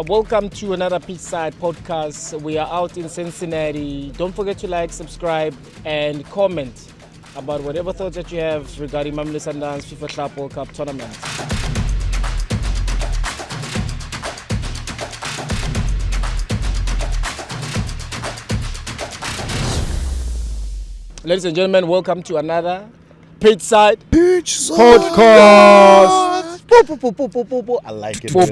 Welcome to another Pitchside podcast. We are out in Cincinnati. Don't forget to like, subscribe, and comment about whatever thoughts that you have regarding Mbombela Sundowns FIFA Club World Cup tournament. Ladies and gentlemen, welcome to another Pitchside podcast. I like it. Okay,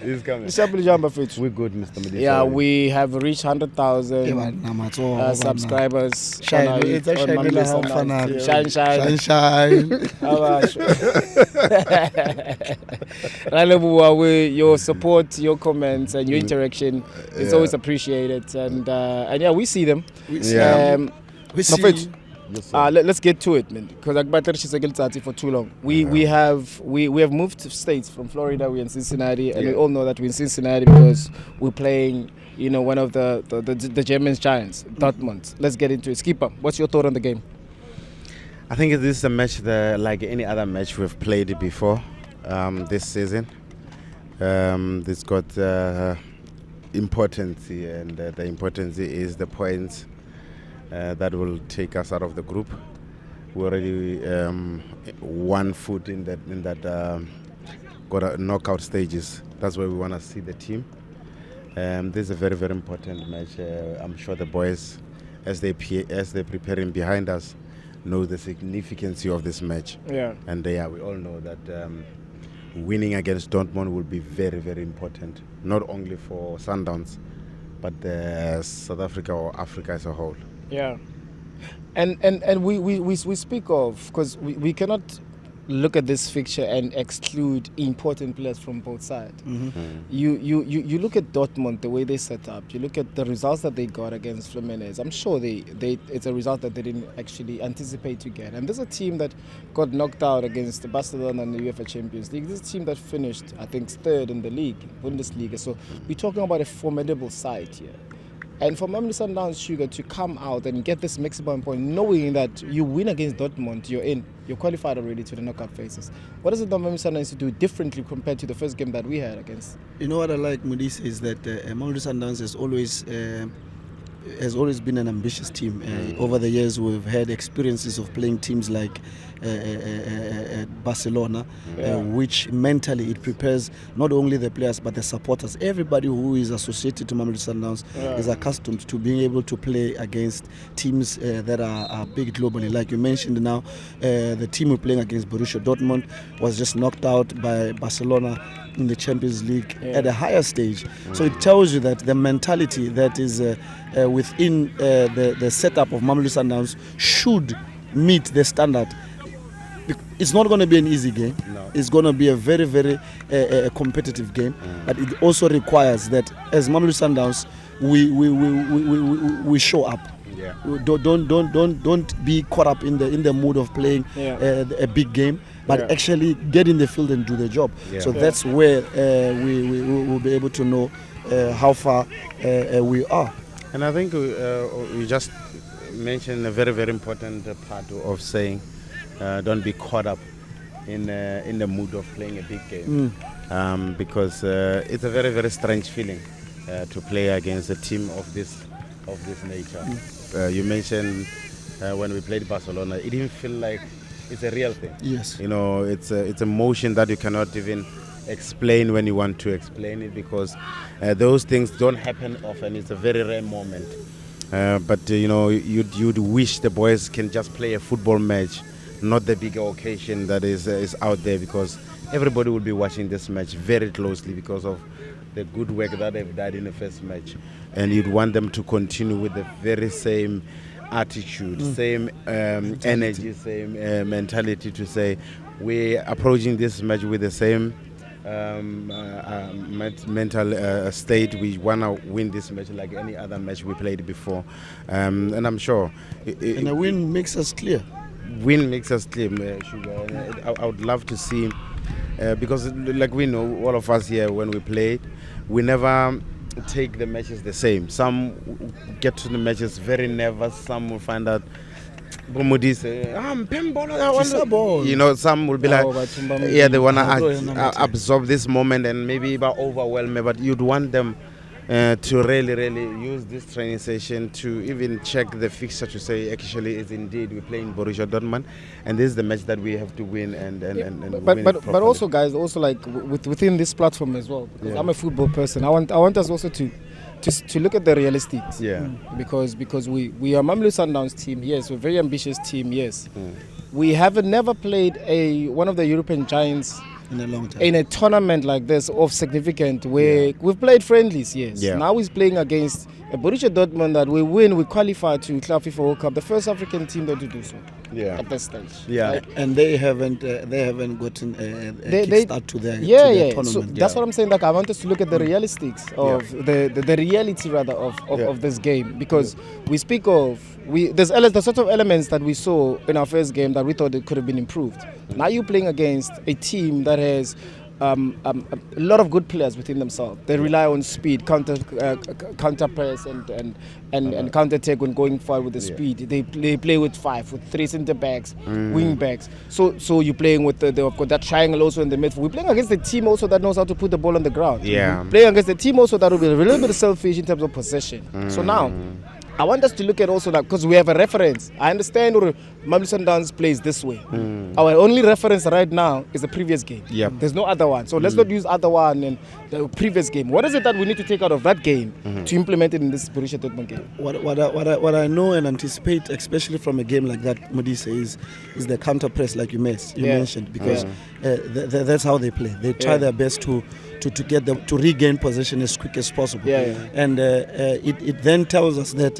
He's coming. We're good, Mr. Medisa. Yeah, we have reached 100,000 subscribers. Shine. Your support, your comments, and your interaction is always appreciated. And yeah, we see them. Let's get to it, man. Because for too long. We have moved to states from Florida. We're in Cincinnati, and we all know that we're in Cincinnati because we're playing, one of the German giants, Dortmunds. Let's get into it. Skipper, what's your thought on the game? I think this is a match like any other match we've played before this season. This got importance, and the importance is the points that will take us out of the group. We already one foot in that got a knockout stages. That's where we want to see the team. This is a very, very important match. I'm sure the boys, as they're preparing behind us, know the significance of this match. Yeah. And we all know that winning against Dortmund will be very, very important, not only for Sundowns, but South Africa or Africa as a whole. Yeah, and we speak of, because we cannot look at this fixture and exclude important players from both sides. You look at Dortmund, the way they set up. You look at the results that they got against Fluminense. I'm sure it's a result that they didn't actually anticipate to get. And there's a team that got knocked out against Barcelona in the UEFA Champions League. This is a team that finished, I think, third in the league, Bundesliga. So we're talking about a formidable side here. And for Mbombela Sundowns Sugar to come out and get this maximum point, knowing that you win against Dortmund, you're qualified already to the knockout phases. What is it that Mbombela Sundowns to do differently compared to the first game that we had against? You know what I like, Modise, is that Mbombela Sundowns has always been an ambitious team. Over the years, we've had experiences of playing teams like Barcelona, which mentally it prepares not only the players but the supporters. Everybody who is associated to Mbombela Sundowns is accustomed to being able to play against teams that are big globally. Like you mentioned now, the team we're playing against, Borussia Dortmund, was just knocked out by Barcelona in the Champions League at a higher stage. So it tells you that the mentality that is within the setup of Mbombela Sundowns should meet the standard. It's not going to be an easy game. No. It's going to be a very, very competitive game. But it also requires that as Mbombela Sundowns, we show up. Yeah. Don't be caught up in the mood of playing a big game, but actually get in the field and do the job. Yeah. So that's where we will be able to know how far we are. And I think you just mentioned a very, very important part of saying don't be caught up in the mood of playing a big game, because it's a very, very strange feeling to play against a team of this nature. You mentioned when we played Barcelona, it didn't feel like it's a real thing. Yes. It's a motion that you cannot even explain when you want to explain it, because those things don't happen often. It's a very rare moment. But you'd wish the boys can just play a football match, not the bigger occasion that is out there, because everybody will be watching this match very closely because of the good work that they've done in the first match, and you'd want them to continue with the very same attitude, same energy, same mentality, to say we're approaching this match with the same mental state. We want to win this match like any other match we played before, and I'm sure and a win makes us clear. Sugar. I would love to see, because like we know, all of us here, when we play, we never take the matches the same. Some get to the matches very nervous. Some will find out Bomodise, Mbombela, Sabo. you know, some will be Oh, like, but Tumba- yeah, they want Ah, bro, to absorb this moment and maybe overwhelm me, but you'd want them to really use this training session to even check the fixture to say, actually, is indeed we're playing Borussia Dortmund, and this is the match that we have to win and win it but properly. also, guys, also like within this platform as well, because I'm a football person. I want us also to look at the realistics. Yeah. Because we are Mamelodi Sundowns team. Yes, we're a very ambitious team. Yes. We haven't never played one of the European giants In a long time. in a tournament like this of significant, where we've played friendlies. Yes. Yeah. Now he's playing against a Borussia Dortmund that we qualify to Club FIFA World Cup, the first African team that to do so. Yeah. At this stage. Yeah. Right? And they haven't gotten a They- kickstart to their Yeah. tournament. So that's what I'm saying. Like, I want us to look at the realistics of the reality rather of this game, because we speak of there's the sort of elements that we saw in our first game that we thought it could have been improved. Now you're playing against a team that has a lot of good players within themselves. They rely on speed, counter press and counter attack when going forward with the speed. They play with 3 centre backs, wing backs. So you're playing with they've got that triangle also in the midfield. We're playing against a team also that knows how to put the ball on the ground. Yeah. Playing against a team also that will be a little bit selfish in terms of possession. So now, I want us to look at also that, because we have a reference. I understand Mamelodi Sundowns plays this way. Our only reference right now is the previous game. Yep. There's no other one. So let's not use other one and the previous game. What is it that we need to take out of that game to implement it in this Borussia Dortmund game? What I know and anticipate, especially from a game like that, Modise, is the counter press, like you mentioned, because that's how they play. They try their best to get them to regain possession as quick as possible. And it then tells us that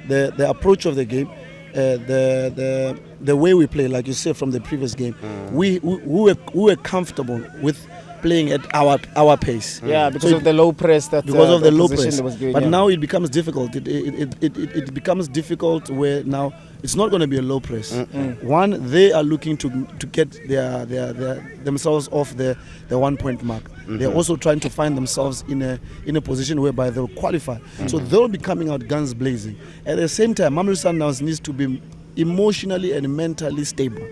the approach of the game, the way we play, like you said from the previous game, we were comfortable with playing at our pace. Yeah, because of the low press that the low opposition press. was giving, But now it becomes difficult. It becomes difficult where now it's not going to be a low press. One, they are looking to get their themselves off the 1 point mark. They're also trying to find themselves in a position whereby they'll qualify. So they'll be coming out guns blazing. At the same time, Mamelodi Sundowns needs to be emotionally and mentally stable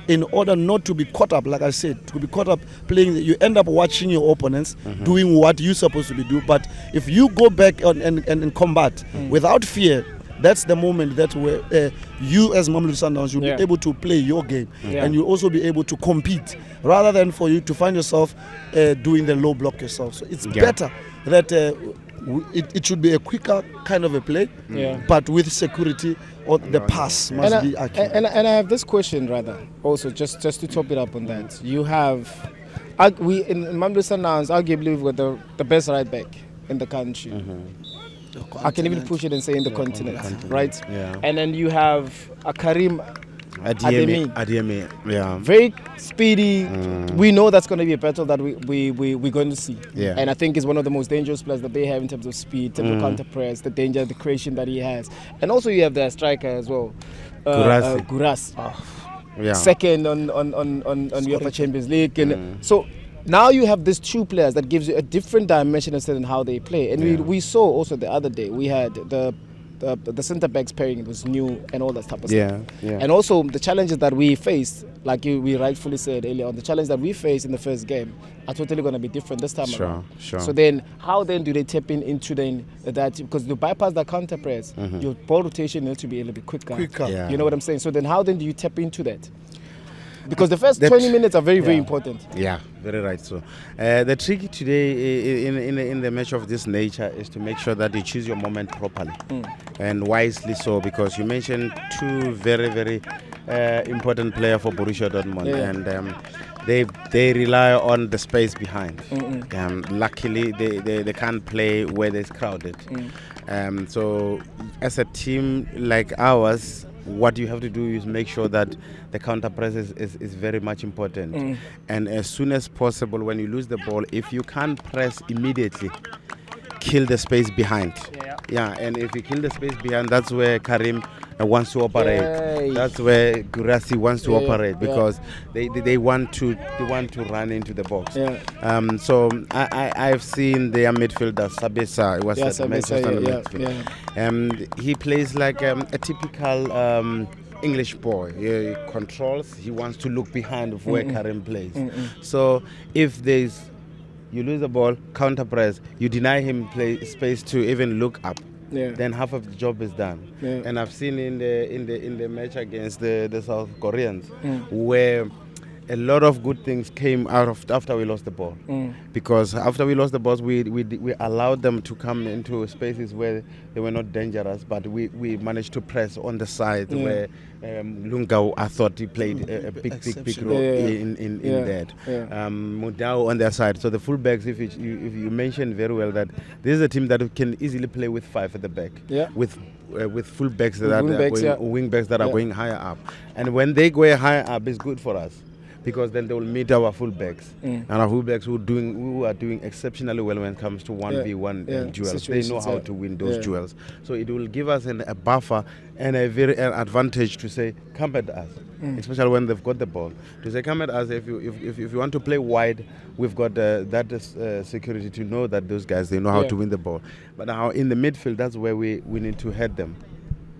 in order not to be caught up, like I said, to be caught up playing. You end up watching your opponents doing what you're supposed to be doing. But if you go back and combat without fear, that's the moment that where you as Mamelodi Sundowns you'll be able to play your game and you'll also be able to compete, rather than for you to find yourself doing the low block yourself. So it's better that it should be a quicker kind of a play, but with security, or the pass must be accurate. And I have this question rather also, just to top it up on that. You have we in Mamelodi Sundowns arguably we've got the best right back in the country. I can even push it and say in the continent, right? Yeah. And then you have a Karim Adeyemi, yeah. very speedy. We know that's going to be a battle that we're going to see. Yeah. And I think he's one of the most dangerous players that they have in terms of speed, in terms of counter press, the danger, the creation that he has. And also you have the striker as well, Guras. Yeah. Second on UEFA Champions League, and so now you have these two players that gives you a different dimension instead in how they play. And we saw also the other day we had the centre backs pairing. It was new and all that type of stuff. And also the challenges that we faced, like we rightfully said earlier on, the challenge that we faced in the first game are totally going to be different this time around. Sure. So then, how then do they tap into that? Because you bypass the counter press, your ball rotation needs to be a little bit quicker. Yeah. You know what I'm saying? So then, how then do you tap into that? Because the first 20 minutes are very, very important. Yeah, very right. So the trick today in the match of this nature is to make sure that you choose your moment properly and wisely so, because you mentioned two very, very important players for Borussia Dortmund, and they rely on the space behind. Luckily, they can't play where it's crowded. So as a team like ours, what you have to do is make sure that the counter press is very much important. And as soon as possible, when you lose the ball, if you can't press immediately, kill the space behind. And if you kill the space behind, that's where Karim wants to operate. That's where Gurasi wants to operate, because they want to run into the box. So I've seen their midfielder Sabesa. It was at Manchester midfield. He plays like a typical English boy. He controls. He wants to look behind of where Karim plays. So if you lose the ball, counter press, you deny him play space to even look up. Yeah. Then half of the job is done. Yeah. And I've seen in the match against the South Koreans where a lot of good things came out of after we lost the ball. Because after we lost the ball, we allowed them to come into spaces where they were not dangerous, but we managed to press on the side where Lungau, I thought he played a big role in that. Mudau on their side. So the fullbacks, if you mentioned very well that this is a team that can easily play with 5 at the back. Yeah. With fullbacks that are wingbacks, wingbacks that are going higher up. And when they go higher up, it's good for us, because then they will meet our fullbacks, and our fullbacks who are doing exceptionally well when it comes to 1v1 duels. They know how to win those duels. So it will give us a buffer and a very advantage to say, come at us, especially when they've got the ball. To say, come at us, if you want to play wide, we've got that security to know that those guys, they know how to win the ball. But now in the midfield, that's where we need to head them.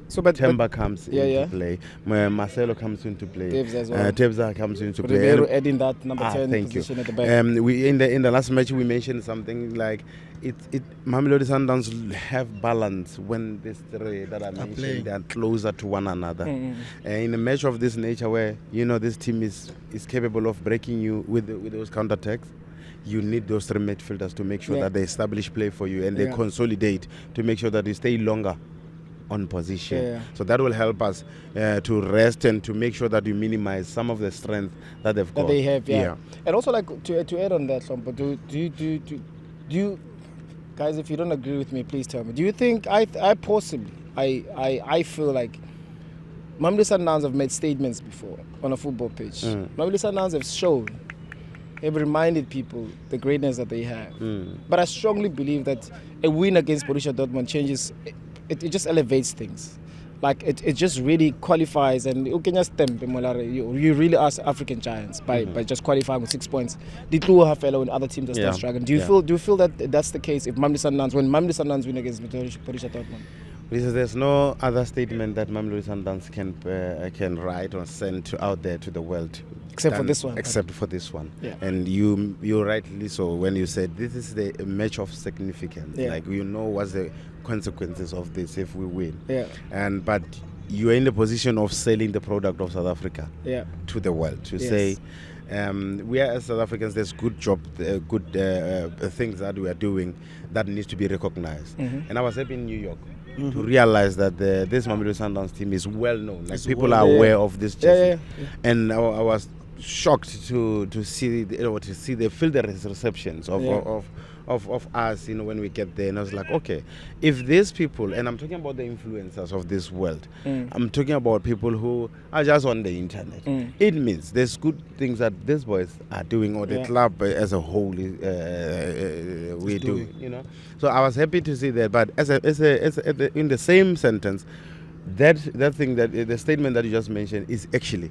So, Temba comes into play. Marcelo comes into play. Tebza as well. Tebza comes into play. Ribeiro adding that number 10 position at the back. We in the last match we mentioned something like Mamelodi Sundowns have balance when these three that I mentioned, they are closer to one another. In a match of this nature where this team is capable of breaking you with those counterattacks, you need those 3 midfielders to make sure that they establish play for you and they consolidate to make sure that you stay longer on position. So that will help us to rest and to make sure that you minimize some of the strength that they've got. That they have, And also, like, to add on that, Lompo, do you guys, if you don't agree with me, please tell me. Do you think I feel like Mamelodi Sundowns have made statements before on a football pitch. Mamelodi Sundowns have shown, have reminded people the greatness that they have. But I strongly believe that a win against Borussia Dortmund changes. It just elevates things. Like it just really qualifies, and you can just you really are African giants by just qualifying with 6 points. The two have fellow and other teams are still struggling. Do you feel that that's the case if Mamelodi Sundowns win against Borussia Dortmund? There's no other statement that Mamelodi Sundowns can write or send out there to the world. Except for this one. Except for this one. Yeah. And you rightly so when you said this is the match of significance. Like what's the consequences of this if we win. But you are in the position of selling the product of South Africa to the world to say we are as South Africans, there's good things that we are doing that needs to be recognized. And I was happy in New York to realize that this Mamelodi Sundowns team is well known. Like people are aware of this jersey. And I was shocked to see the feel the receptions of us, when we get there. And I was like, okay, if these people, and I'm talking about the influencers of this world, I'm talking about people who are just on the internet. It means there's good things that these boys are doing, or the club as a whole we're doing. So I was happy to see that. But in the same sentence, that thing, that the statement that you just mentioned is actually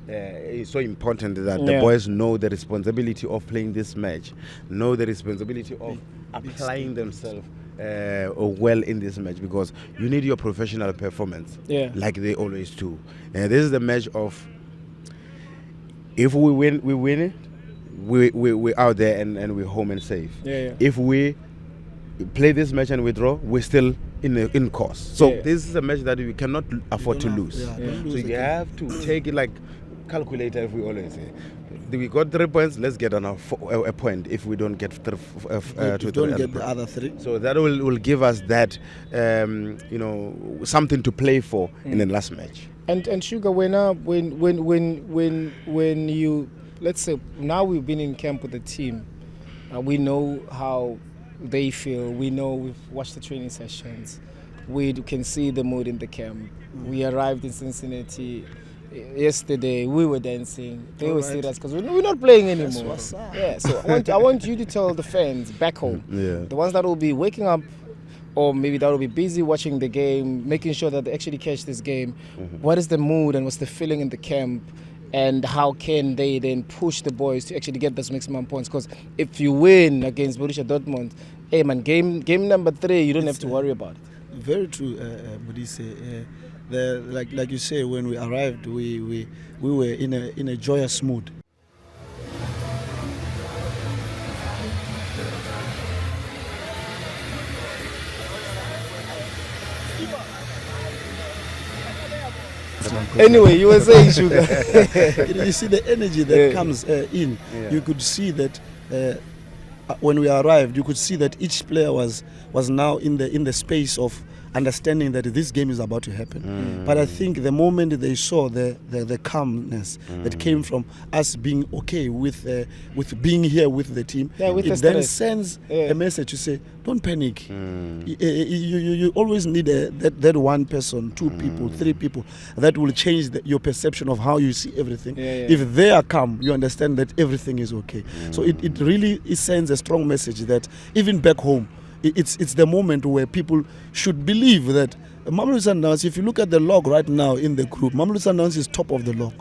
it's so important that the boys know the responsibility of playing this match, know the responsibility of applying themselves well in this match, because you need your professional performance, like they always do. This is the match of, if we win it, we're out there and we're home and safe. If we play this match and withdraw, we're still in course. So this is a match that we cannot afford to lose. So you have to take it like calculator, if we always say. We got 3 points, let's get on a point if we don't get the other 3. So that will give us that something to play for in the last match. And Sugar, when you, let's say, now we've been in camp with the team, we know how they feel, we've watched the training sessions, we can see the mood in the camp. We arrived in Cincinnati yesterday, we were dancing, they were serious because we're not playing anymore. So I want you to tell the fans back home, the ones that will be waking up, or maybe that will be busy watching the game, making sure that they actually catch this game. What is the mood and what's the feeling in the camp, and how can they then push the boys to actually get those maximum points? Because if you win against Borussia Dortmund, hey man, game number 3, you don't have to worry about it. Very true, Modise. like you say, when we arrived, we were in a joyous mood. Anyway, you were saying, Sugar. You see the energy that comes in. Yeah. You could see that when we arrived, you could see that each player was now in the space of understanding that this game is about to happen. But I think the moment they saw the calmness that came from us being okay with being here with the team, it then sends a message to say, don't panic. You always need that one person, two people, three people that will change your perception of how you see everything. If they are calm, you understand that everything is okay. So it really sends a strong message that even back home, it's the moment where people should believe that Mamelodi Sundowns, if you look at the log right now in the group, Mamelodi Sundowns is top of the log.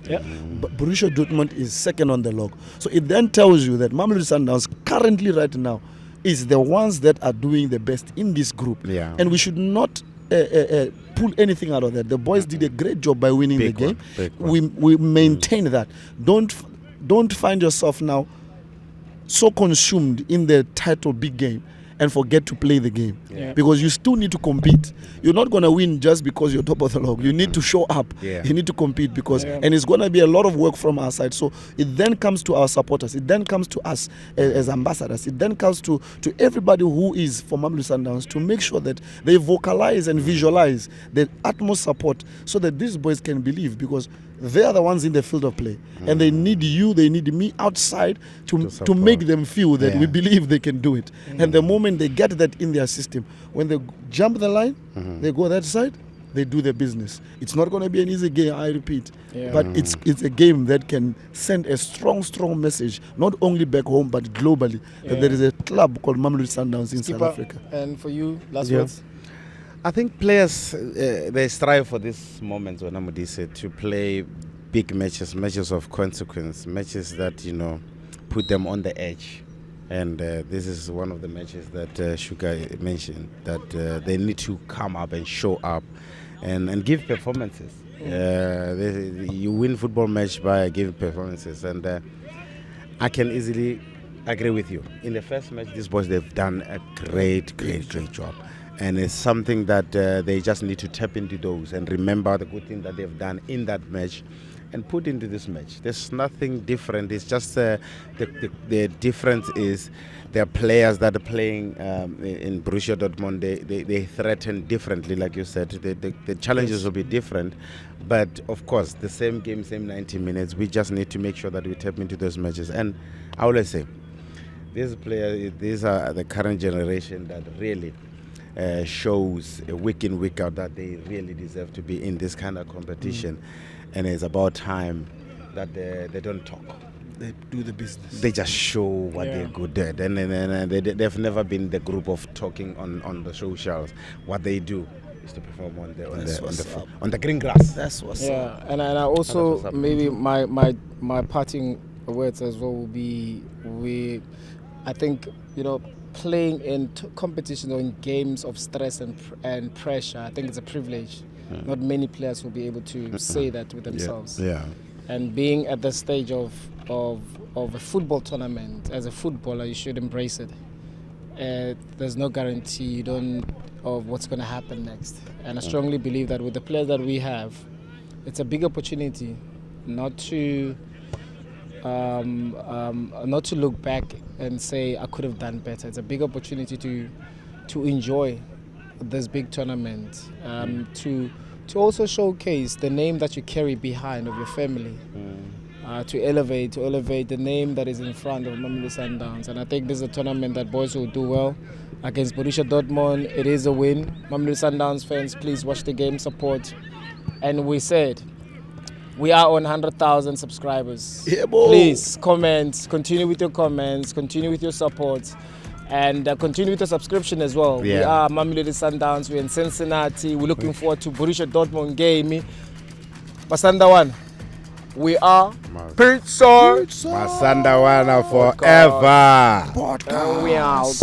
But Borussia Dortmund is second on the log. So it then tells you that Mamelodi Sundowns currently right now is the ones that are doing the best in this group. And we should not pull anything out of that. The boys did a great job by winning the game. We maintain that. Don't find yourself now so consumed in the title big game and forget to play the game, because you still need to compete. You're not going to win just because you're top of the log. You need to show up. You need to compete because, and it's going to be a lot of work from our side. So it then comes to our supporters. It then comes to us as ambassadors. It then comes to everybody who is for Mamelodi Sundowns to make sure that they vocalize and visualize the utmost support so that these boys can believe, because they are the ones in the field of play, and they need you, they need me outside to make them feel that we believe they can do it. And the moment they get that in their system, when they jump the line, they go that side, they do their business. It's not going to be an easy game, I repeat, but it's a game that can send a strong message, not only back home but globally, that there is a club called Mamelodi Sundowns in South Africa. And for you, last words? I think players, they strive for these moments, when Amudi said, to play big matches of consequence, matches that, put them on the edge. And this is one of the matches that Sugar mentioned, that they need to come up and show up and give performances. You win football match by giving performances. And I can easily agree with you. In the first match, these boys, they've done a great job. And it's something that they just need to tap into those and remember the good thing that they've done in that match and put into this match. There's nothing different. It's just the difference is there are players that are playing in Borussia Dortmund. They threaten differently, like you said. The challenges will be different. But, of course, the same game, same 90 minutes. We just need to make sure that we tap into those matches. And I always say, these players, these are the current generation that really shows week in, week out that they really deserve to be in this kind of competition. And it's about time that they don't talk. They do the business. They just show what they're good at. And they've never been the group of talking on the socials. What they do is to perform on the green grass. That's what's up. And I also, maybe my parting words as well will be, I think, playing in competition or in games of stress and pressure, I think it's a privilege. Not many players will be able to say that with themselves. And being at the stage of a football tournament, as a footballer, you should embrace it. There's no guarantee of what's going to happen next. And I strongly believe that with the players that we have, it's a big opportunity not to look back and say I could have done better. It's a big opportunity to enjoy this big tournament, to also showcase the name that you carry behind of your family, to elevate the name that is in front of Mamelodi Sundowns. And I think this is a tournament that boys will do well against Borussia Dortmund. It is a win. Mamelodi Sundowns fans, please watch the game, support. And we said, we are on 100,000 subscribers. Please comment, continue with your comments, continue with your support, and continue with your subscription as well. We are Mamelodi Sundowns. We're in Cincinnati. We're looking forward to Borussia Dortmund game. Masandawana, we are Pitchside. Masandawana forever. We out.